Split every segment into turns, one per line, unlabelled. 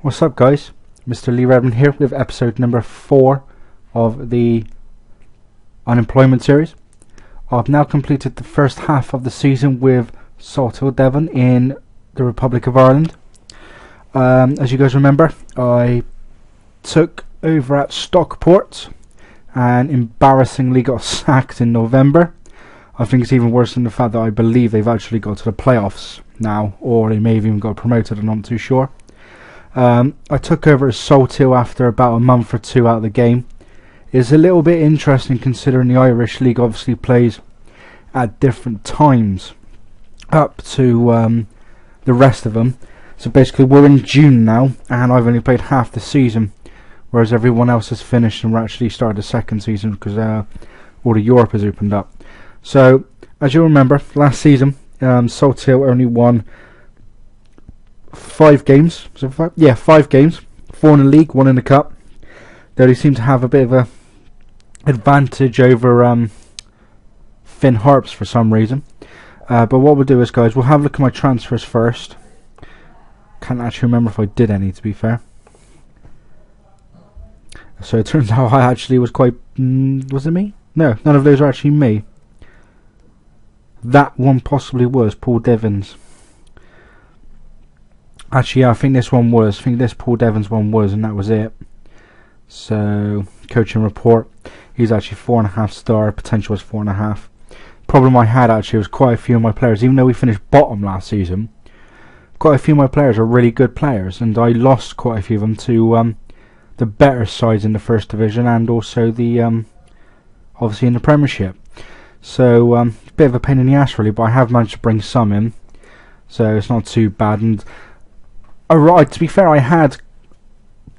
What's up, guys? Mr. Lee Redmond here with episode number 4 of the unemployment series. I've now completed the first half of the season with Salthill, Devon in the Republic of Ireland. As you guys remember, I took over at Stockport and embarrassingly got sacked in November. I think it's even worse than the fact that I believe they've actually got to the playoffs now, or they may have even got promoted, I'm not too sure. I took over at Salthill after about a month or two out of the game. It's a little bit interesting considering the Irish League obviously plays at different times up to the rest of them. So basically we're in June now and I've only played half the season, whereas everyone else has finished and we're actually started the second season because all of Europe has opened up. So as you'll remember, last season Salthill only won 5 games. So 5 games. 4 in the league, 1 in the cup. They seem to have a bit of a advantage over Finn Harps for some reason. But what we'll do is, guys, we'll have a look at my transfers first. Can't actually remember if I did any, to be fair. So it turns out I actually was quite... was it me? No, none of those are actually me. That one possibly was Paul Devons. Actually, yeah, I think this one was. I think this Paul Devons one was, and that was it. So, coaching report. He's actually 4.5 star. Potential was 4.5. Problem I had actually was quite a few of my players, even though we finished bottom last season, quite a few of my players are really good players, and I lost quite a few of them to the better sides in the first division and also the obviously in the Premiership. So, a bit of a pain in the ass really, but I have managed to bring some in, so it's not too bad. And to be fair, I had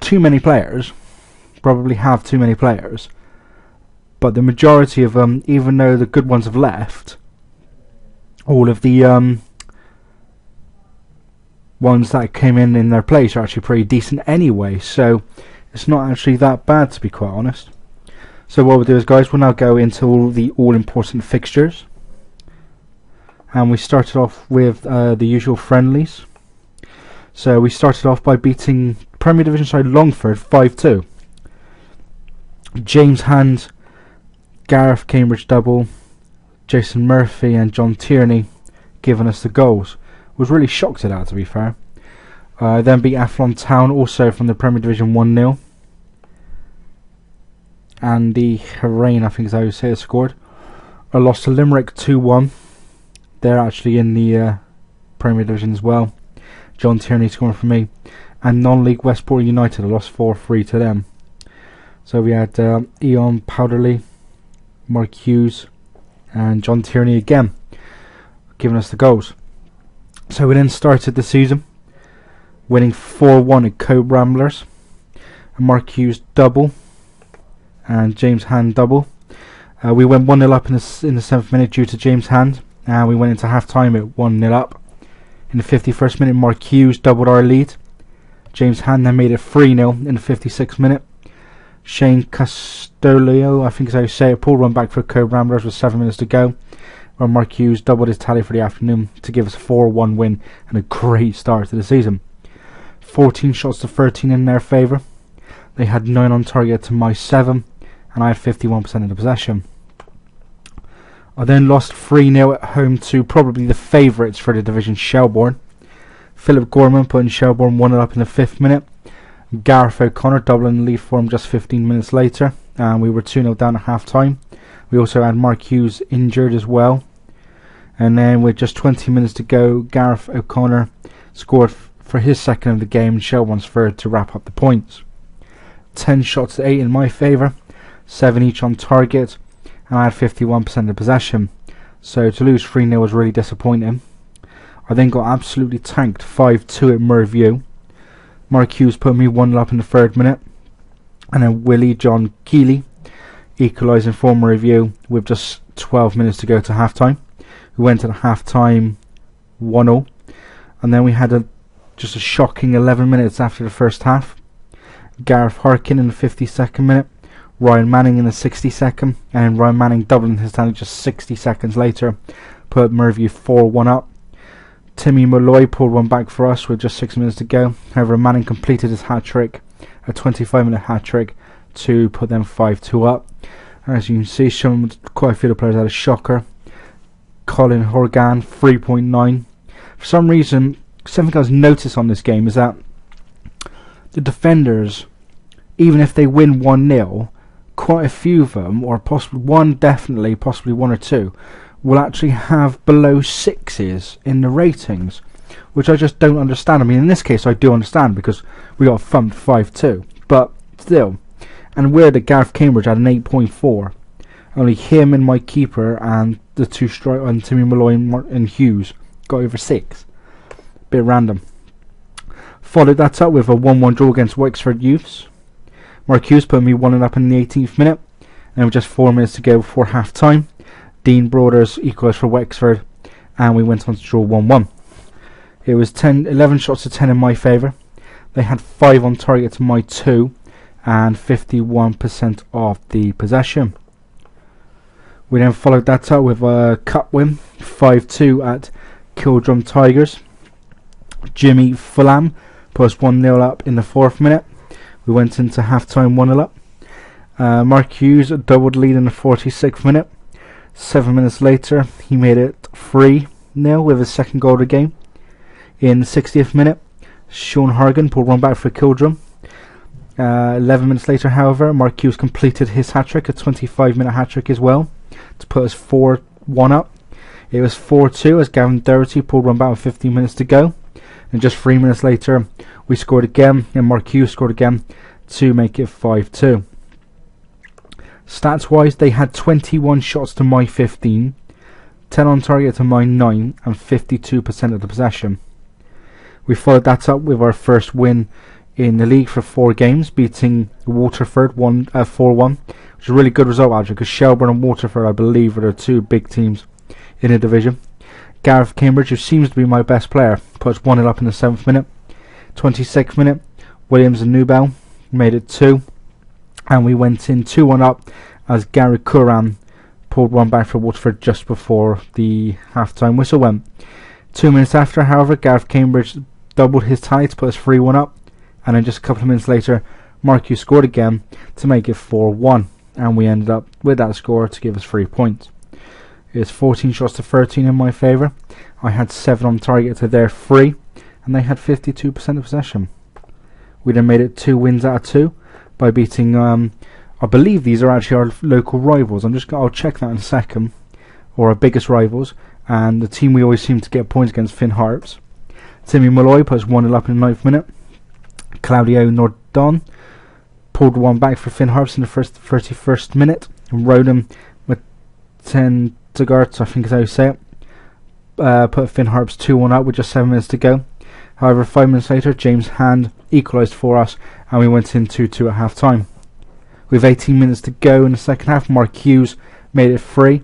too many players, probably have too many players, but the majority of them, even though the good ones have left, all of the ones that came in their place are actually pretty decent anyway, so it's not actually that bad, to be quite honest. So what we'll do is, guys, we'll now go into all the all-important fixtures, and we started off with the usual friendlies. So we started off by beating Premier Division side Longford 5-2. James Hand, Gareth Cambridge double, Jason Murphy and John Tierney giving us the goals. Was really shocked at that, to be fair. Then beat Athlone Town, also from the Premier Division 1-0. Andy Harain, I think is how you say it, scored. I lost to Limerick 2-1. They're actually in the Premier Division as well. John Tierney scoring for me. And non-league Westport United, I lost 4-3 to them. So we had Eon Powderly, Mark Hughes and John Tierney again giving us the goals. So we then started the season winning 4-1 at Cove Ramblers. And Mark Hughes double and James Hand double. We went 1-0 up in the 7th minute due to James Hand, and we went into half time at 1-0 up. In the 51st minute, Mark Hughes doubled our lead. James Hand then made it 3-0 in the 56th minute. Shane Castolio, I think is how you say it, pulled one back for Cove Ramblers with 7 minutes to go, where Mark Hughes doubled his tally for the afternoon to give us a 4-1 win and a great start to the season. 14 shots to 13 in their favour. They had 9 on target to my 7, and I had 51% of the possession. I then lost 3-0 at home to probably the favourites for the division, Shelbourne. Philip Gorman putting Shelbourne 1-0 up in the 5th minute. Gareth O'Connor doubling the lead for him just 15 minutes later, and we were 2-0 down at half time. We also had Mark Hughes injured as well, and then with just 20 minutes to go, Gareth O'Connor scored for his second of the game and Shelbourne's third to wrap up the points. 10 shots to 8 in my favour, 7 each on target, and I had 51% of the possession, so to lose 3-0 was really disappointing. I then got absolutely tanked 5-2 at Merview. Mark Hughes put me 1-0 up in the 3rd minute, and then Willie John Keeley equalising for Merview with just 12 minutes to go to half time. We went to the half time 1-0, and then we had just a shocking 11 minutes after the first half. Gareth Harkin in the 52nd minute, Ryan Manning in the 62nd, and Ryan Manning doubling his tally just 60 seconds later put Merview 4-1 up. Timmy Malloy pulled one back for us with just 6 minutes to go. However, Manning completed his hat-trick, a 25-minute hat-trick, to put them 5-2 up. As you can see, quite a few of the players had a shocker. Colin Horgan, 3.9. For some reason, something I was noticed on this game is that the defenders, even if they win 1-0, quite a few of them, or possibly one definitely, possibly one or two, will actually have below 6s in the ratings, which I just don't understand. I mean, in this case I do understand because we got thumped 5-2, but still. And we're the Gareth Cambridge had an 8.4. Only him and my keeper and the two strike and Timmy Malloy and Hughes got over 6. Bit random. Followed that up with a 1-1 draw against Wexford Youths. Mark Hughes put me 1 up in the 18th minute, and with just 4 minutes to go before half time, Dean Broaders equalised for Wexford, and we went on to draw 1-1. It was 11 shots to 10 in my favour. They had 5 on target to my 2, and 51% of the possession. We then followed that up with a cup win, 5-2 at Kildrum Tigers. Jimmy Fulham put us 1-0 up in the 4th minute. We went into half-time 1-0 up. Mark Hughes doubled lead in the 46th minute. 7 minutes later, he made it 3-0 with his second goal of the game. In the 60th minute, Sean Hargan pulled one back for Kildrum. 11 minutes later, however, Mark Hughes completed his hat-trick, a 25-minute hat-trick as well, to put us 4-1 up. It was 4-2 as Gavin Doherty pulled one back with 15 minutes to go. And just 3 minutes later, we scored again, and Mark Hughes scored again to make it 5-2. Stats-wise, they had 21 shots to my 15, 10 on target to my 9, and 52% of the possession. We followed that up with our first win in the league for 4 games, beating Waterford 4-1, which is a really good result actually, because Shelbourne and Waterford, I believe, are the 2 big teams in the division. Gareth Cambridge, who seems to be my best player, puts 1-0 up in the 7th minute. 26th minute, Williams and Newbell made it 2, and we went in 2-1 up as Gary Curran pulled one back for Waterford just before the half-time whistle went. 2 minutes after, however, Gareth Cambridge doubled his tie to put us 3-1 up, and then just a couple of minutes later, Mark Hughes scored again to make it 4-1, and we ended up with that score to give us 3 points. It was 14 shots to 13 in my favour. I had 7 on target to their 3, and they had 52% of possession. We then made it 2 wins out of 2 by beating, I believe these are actually our local rivals. I'll check that in a second, or our biggest rivals, and the team we always seem to get points against, Finn Harps. Timmy Malloy puts 1-0 up in the 9th minute. Claudio Nordon pulled one back for Finn Harps in the 31st minute, and Roden Tentagart, I think is how you say it, put Finn Harps 2-1 up with just 7 minutes to go. However, 5 minutes later, James Hand equalised for us, and we went in 2-2 at half time. With 18 minutes to go in the second half, Mark Hughes made it 3,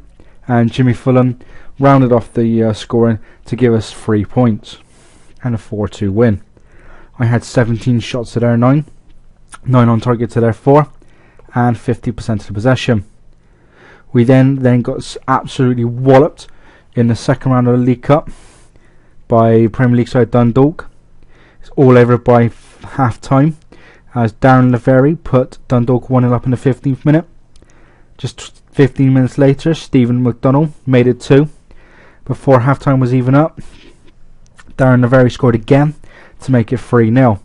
and Jimmy Fulham rounded off the scoring to give us 3 points and a 4-2 win. I had 17 shots to their 9, 9 on target to their 4, and 50% of the possession. We then got absolutely walloped in the second round of the League Cup by Premier League side Dundalk. It's all over by half time as Darren Lavery put Dundalk 1-0 up in the 15th minute. Just 15 minutes later, Stephen McDonnell made it 2. Before half time was even up, Darren Lavery scored again to make it 3-0.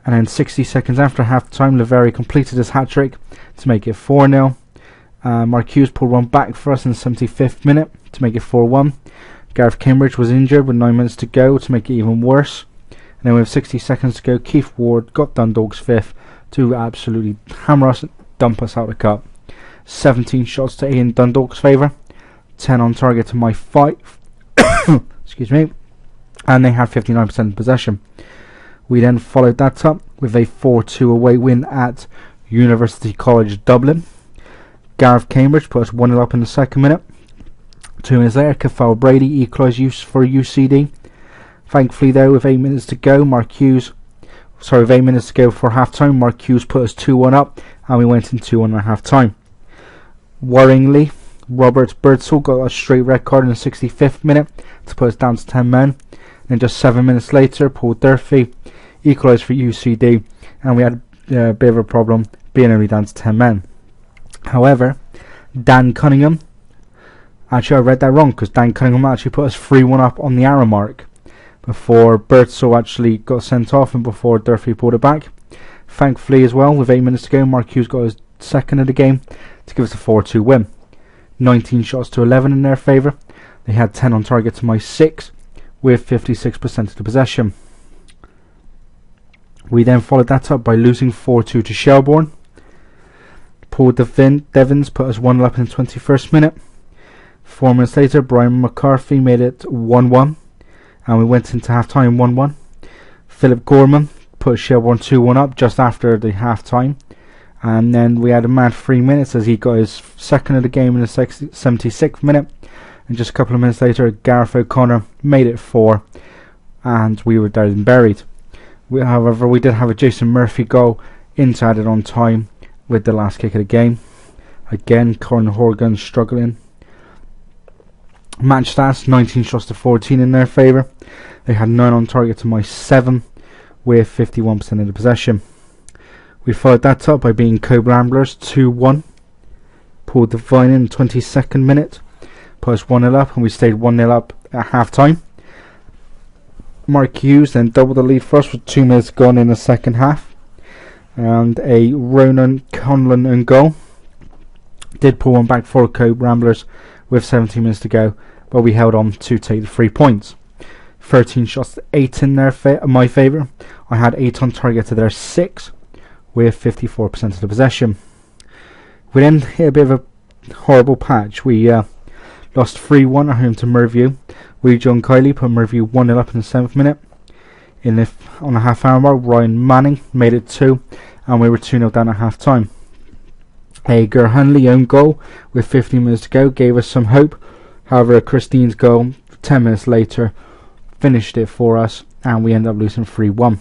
And then 60 seconds after half time, Lavery completed his hat-trick to make it 4-0. Mark Hughes pulled one back for us in the 75th minute to make it 4-1. Gareth Cambridge was injured with 9 minutes to go to make it even worse. And then with 60 seconds to go, Keith Ward got Dundalk's 5th to absolutely hammer us and dump us out of the cup. 17 shots to Ian Dundalk's favour, 10 on target to my 5. Excuse me. And they had 59% possession. We then followed that up with a 4-2 away win at University College Dublin. Gareth Cambridge put us 1-0 up in the 2nd minute. 2 minutes later, Cathal Brady equalised for UCD. Thankfully though, with 8 minutes to go, with 8 minutes to go for half time, Mark Hughes put us 2-1 up, and we went in 2-1 at half time. Worryingly, Roberts Birdsall got a straight red card in the 65th minute to put us down to 10 men. Then just 7 minutes later, Paul Durfee equalised for UCD, and we had a bit of a problem being only down to 10 men. However, Dan Cunningham, actually I read that wrong, because Dan Cunningham actually put us 3-1 up on the hour mark before Birdsall actually got sent off and before Durfee pulled it back. Thankfully as well, with 8 minutes to go, Mark Hughes got his second of the game to give us a 4-2 win. 19 shots to 11 in their favour. They had 10 on target to my 6, with 56% of the possession. We then followed that up by losing 4-2 to Shelbourne. Paul Devins put us 1-0 up in the 21st minute. 4 minutes later, Brian McCarthy made it 1-1, and we went into half time 1-1. Philip Gorman put Shelbourne 2-1 up just after the half time, and then we had a mad 3 minutes as he got his second of the game in the 76th minute, and just a couple of minutes later Gareth O'Connor made it 4, and we were dead and buried. However, we did have a Jason Murphy goal into added on time with the last kick of the game. Again, Colin Horgan struggling. Match stats, 19 shots to 14 in their favour. They had 9 on target to my 7, with 51% of the possession. We followed that up by beating Cobe Ramblers 2-1. Paul Devine in the 22nd minute put us 1-0 up, and we stayed 1-0 up at half time. Mark Hughes then doubled the lead for us with 2 minutes gone in the second half, and a Ronan Conlon own goal did pull one back for Cobe Ramblers with 17 minutes to go, but we held on to take the 3 points. 13 shots to 8 in my favour. I had 8 on target to their 6, with 54% of the possession. We then hit a bit of a horrible patch. We lost 3-1 at home to Merview. John Kiley put Merview 1-0 up in the 7th minute. On the half hour mark, Ryan Manning made it 2, and we were 2-0 down at half time. A Ger Hunley own goal with 15 minutes to go gave us some hope. However, Christine's goal 10 minutes later finished it for us, and we ended up losing 3-1.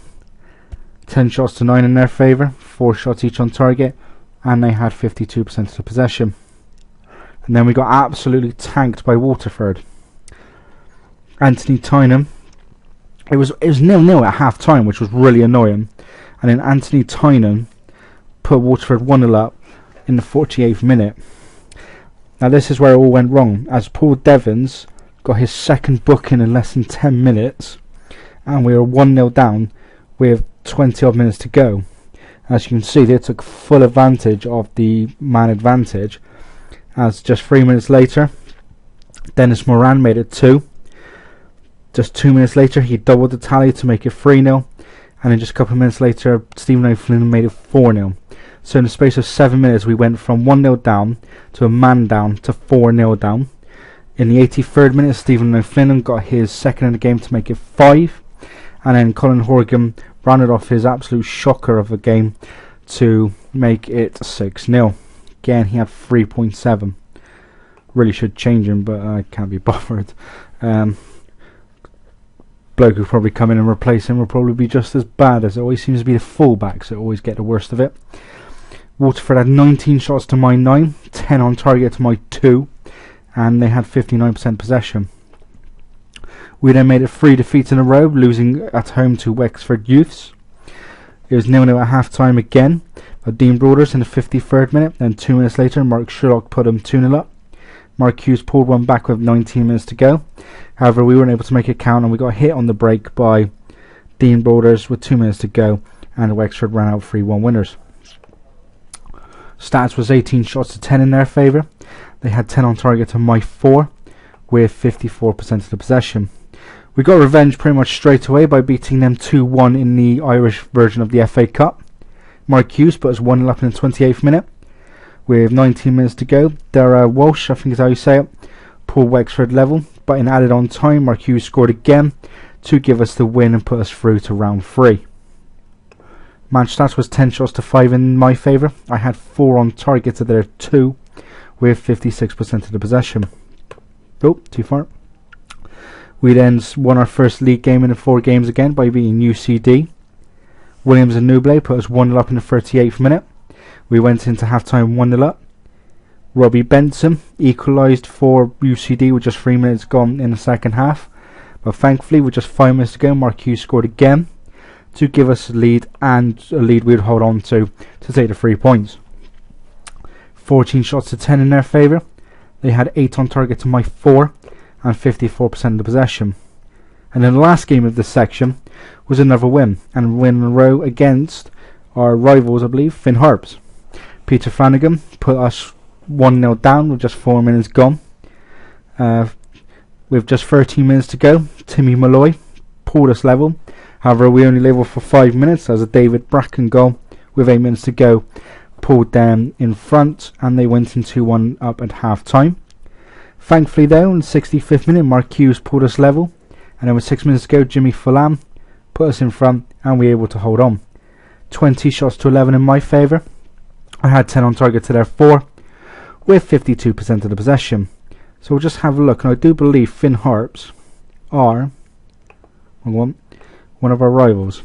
10 shots to 9 in their favour, 4 shots each on target, and they had 52% of the possession. And then we got absolutely tanked by Waterford. Anthony Tynham, it was 0-0 at half time, which was really annoying, and then Anthony Tynham put Waterford 1-0 up in the 48th minute. Now this is where it all went wrong, as Paul Devins got his second booking in less than 10 minutes, and we were 1-0 down with 20 odd minutes to go. As you can see, they took full advantage of the man advantage, as just 3 minutes later Dennis Moran made it 2. Just 2 minutes later he doubled the tally to make it 3-0, and then just a couple of minutes later Stephen O'Flynn made it 4-0. So in the space of 7 minutes we went from 1-0 down to a man down to 4-0 down. In the 83rd minute Stephen O'Flynn got his second in the game to make it 5, and then Colin Horgan rounded off his absolute shocker of a game to make it 6-0. Again, he had 3.7. Really should change him, but I can't be bothered. Bloke who'll probably come in and replace him will probably be just as bad, as it always seems to be the fullbacks that always get the worst of it. Waterford had 19 shots to my 9, 10 on target to my 2, and they had 59% possession. We then made it 3 defeats in a row, losing at home to Wexford Youths. It was 0-0 at half time again by Dean Broaders in the 53rd minute, and 2 minutes later Mark Sherlock put him 2-0 up. Mark Hughes pulled one back with 19 minutes to go. However, we weren't able to make it count, and we got hit on the break by Dean Broaders with 2 minutes to go, and Wexford ran out 3-1 winners. Stats was 18 shots to 10 in their favour. They had 10 on target to my 4, with 54% of the possession. We got revenge pretty much straight away by beating them 2-1 in the Irish version of the FA Cup. Mark Hughes put us 1-0 up in the 28th minute with 19 minutes to go. Dara Walsh, I think is how you say it, pulled Wexford level, but in added on time Mark Hughes scored again to give us the win and put us through to round 3. Match stats was 10 shots to 5 in my favour. I had 4 on target to their 2, with 56% of the possession. Oh, too far. We then won our first league game in the 4 games again by beating UCD. Williams and Nublé put us 1-0 up in the 38th minute. We went into half time 1-0 up. Robbie Benson equalised for UCD with just 3 minutes gone in the second half. But thankfully, with just 5 minutes to go, Mark Hughes scored again to give us a lead, and a lead we would hold on to take the 3 points. 14 shots to 10 in their favour. They had 8 on target to my 4 and 54% of the possession. And then the last game of this section was another win, and a win in a row against our rivals, I believe, Finn Harps. Peter Flanagan put us 1-0 down with just 4 minutes gone. With just 13 minutes to go, Timmy Malloy pulled us level. However, we only level for 5 minutes as a David Bracken goal with 8 minutes to go pulled them in front, and they went in 2-1 up at half time. Thankfully though, in the 65th minute, Mark Hughes pulled us level, and then with 6 minutes to go, Jimmy Fulham put us in front, and we were able to hold on. 20 shots to 11 in my favour. I had 10 on target to their 4 with 52% of the possession. So we'll just have a look, and I do believe Finn Harps are one of our rivals.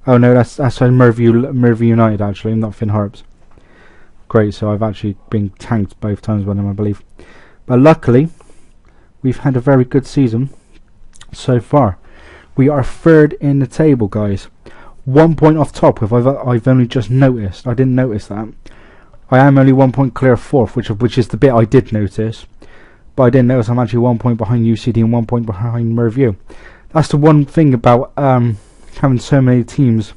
Oh no, that's Merview United actually, not Finn Harps. Great, so I've actually been tanked both times by them, I believe. But luckily, we've had a very good season so far. We are third in the table, guys. 1 point off top, if I've only just noticed. I didn't notice that. I am only 1 point clear of fourth, which is the bit I did notice. But I didn't notice I'm actually 1 point behind UCD and 1 point behind Merview. That's the one thing about having so many teams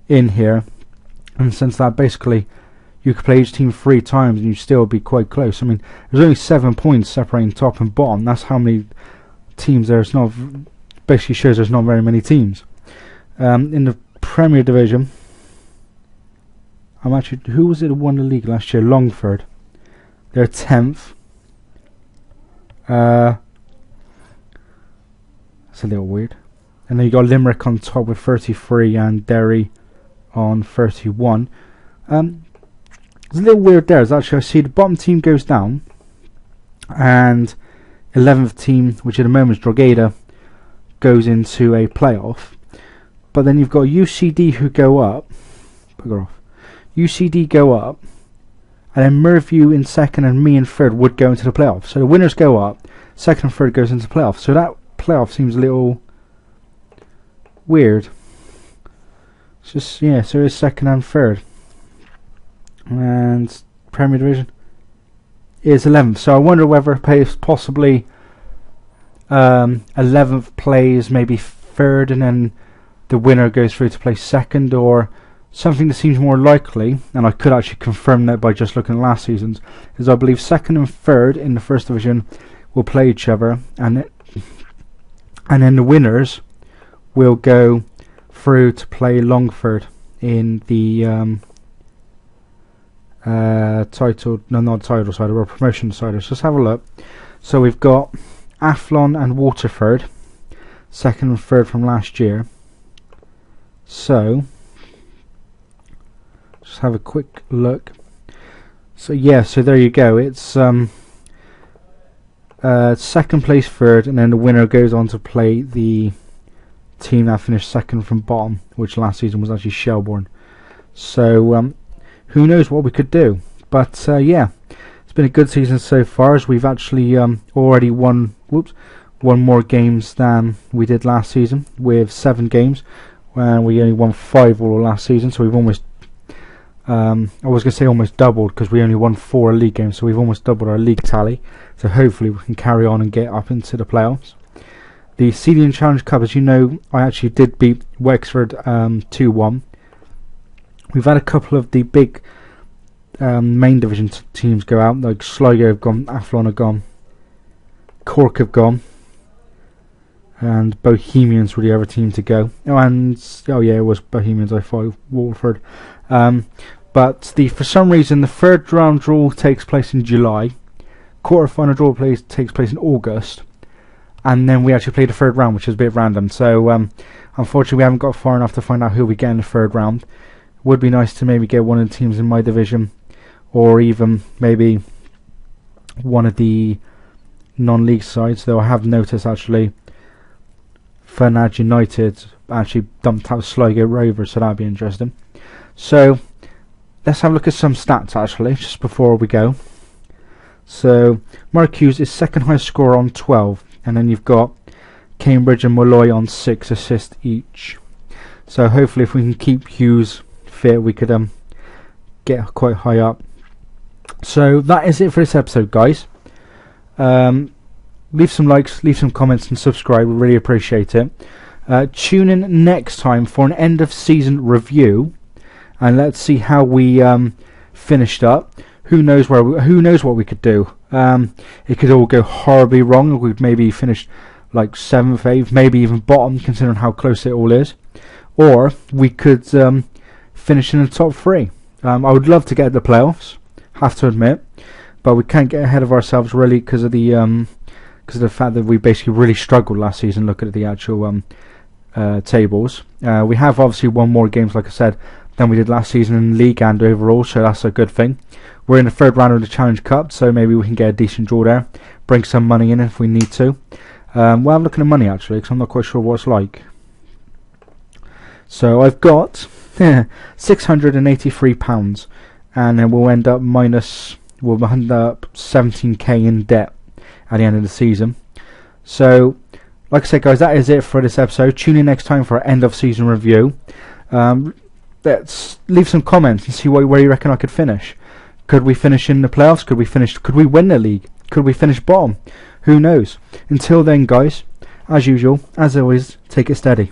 in here. And since that, basically, you could play each team 3 times and you'd still be quite close. I mean, there's only 7 points separating top and bottom. That's how many teams there's not. Basically shows there's not very many teams. In the Premier Division, who was it who won the league last year? Longford. They're 10th. That's a little weird. And then you got Limerick on top with 33 and Derry on 31. It's a little weird there. Actually, I see the bottom team goes down, and 11th team, which at the moment is Drogheda, goes into a playoff. But then you've got UCD who go up. Bugger off. UCD go up, and then Merview in second and me in third would go into the playoff. So the winners go up, second and third goes into the playoff. So that playoff seems a little weird. It's just, yeah, so it's second and third. And Premier Division is 11th. So I wonder whether possibly 11th plays maybe third, and then the winner goes through to play second, or something that seems more likely, and I could actually confirm that by just looking at last season's, is I believe second and third in the first division will play each other, and then the winners will go through to play Longford in the not title side, or promotion side. Let's just have a look. So we've got Athlone and Waterford, second and third from last year. So just have a quick look. So yeah, so there you go. It's second place, third, and then the winner goes on to play the team that finished second from bottom, which last season was actually Shelbourne. So who knows what we could do? But yeah, it's been a good season so far, as we've actually already won more games than we did last season, with 7 games, and we only won 5 all of last season. So we've almost I was going to say almost doubled, because we only won 4 league games, so we've almost doubled our league tally. So hopefully we can carry on and get up into the playoffs. The CDN Challenge Cup, as you know, I actually did beat Wexford 2-1. We've had a couple of the big main division teams go out, like Sligo have gone, Athlone have gone, Cork have gone, and Bohemians were the other team to go. Oh yeah, it was Bohemians. I thought Waterford. But for some reason the third round draw takes place in July, quarter-final draw takes place in August, and then we actually play the third round, which is a bit random. So unfortunately we haven't got far enough to find out who we get in the third round. Would be nice to maybe get one of the teams in my division, or even maybe one of the non-league sides, though I have noticed actually Fernand United actually dumped out Sligo Rovers, so that'd be interesting. So let's have a look at some stats actually, just before we go. So Mark Hughes is second highest scorer on 12, and then you've got Cambridge and Molloy on 6 assists each. So hopefully if we can keep Hughes fit, we could get quite high up. So that is it for this episode, guys. Leave some likes, leave some comments, and subscribe. We really appreciate it. Tune in next time for an end of season review, and let's see how we finished up. Who knows what we could do. It could all go horribly wrong. We'd maybe finish like 7th, 8th, maybe even bottom, considering how close it all is. Or we could finish in the top 3. I would love to get the playoffs, have to admit, but we can't get ahead of ourselves really because of the fact that we basically really struggled last season. Looking at the actual tables, we have obviously won more games, like I said, than we did last season in the league and overall, so that's a good thing. We're in the 3rd round of the Challenge Cup, so maybe we can get a decent draw there, bring some money in if we need to. Well, I'm looking at money actually, because I'm not quite sure what it's like. So I've got £683, and then we'll end up 17k in debt at the end of the season. So, like I said, guys, that is it for this episode. Tune in next time for our end of season review. Let's leave some comments and see where you reckon I could finish. Could we finish in the playoffs? Could we win the league? Could we finish bottom? Who knows? Until then, guys, as usual, as always, take it steady.